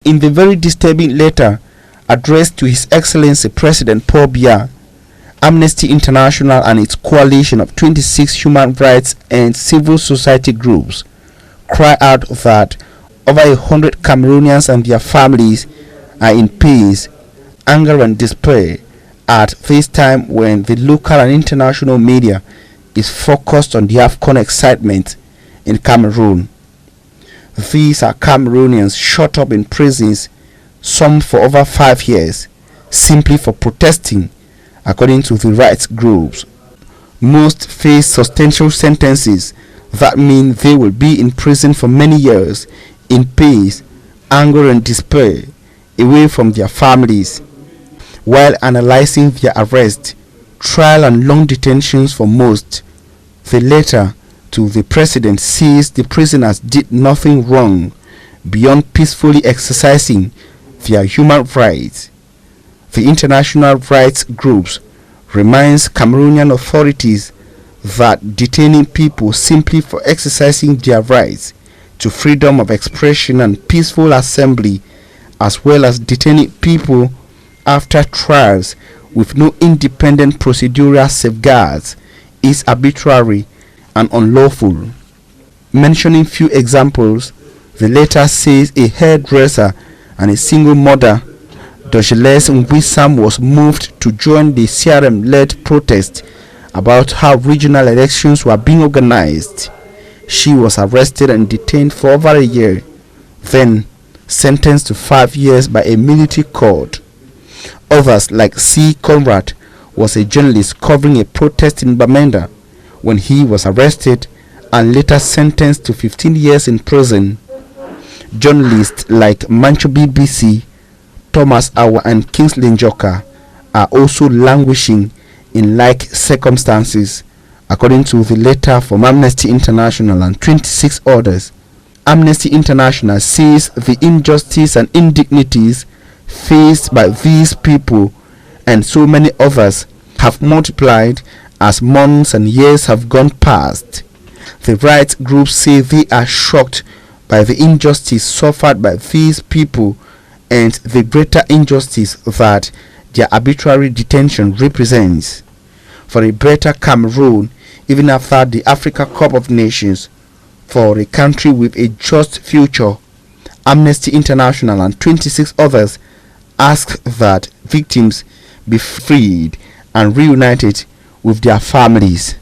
In the very disturbing letter addressed to His Excellency President Paul Biya, Amnesty International and its coalition of 26 human rights and civil society groups cry out that over 100 Cameroonians and their families are in pain, anger and despair at this time when the local and international media is focused on the AFCON excitement in Cameroon. These are Cameroonians shut up in prisons, some for over 5 years, simply for protesting, according to the rights groups. Most face substantial sentences that mean they will be in prison for many years, in pain, anger and despair, away from their families. While analyzing their arrest, trial and long detentions for most, the letter to the president says the prisoners did nothing wrong beyond peacefully exercising their human rights. The international rights groups reminds Cameroonian authorities that detaining people simply for exercising their rights to freedom of expression and peaceful assembly, as well as detaining people after trials with no independent procedural safeguards, is arbitrary and unlawful. Mentioning few examples, the letter says a hairdresser and a single mother, Dogeles Nwisam, was moved to join the CRM-led protest about how regional elections were being organized. She was arrested and detained for over a year, then sentenced to 5 years by a military court. Others, like C. Conrad, was a journalist covering a protest in Bamenda when he was arrested and later sentenced to 15 years in prison. Journalists like Mancho BBC, Thomas Awa and Kingsley Njoka are also languishing in like circumstances, according to the letter from Amnesty International and 26 others. Amnesty International says the injustice and indignities faced by these people and so many others have multiplied as months and years have gone past. The rights groups say they are shocked by the injustice suffered by these people and the greater injustice that their arbitrary detention represents. For a better Cameroon, even after the Africa Cup of Nations, for a country with a just future, Amnesty International and 26 others ask that victims be freed and reunited with their families.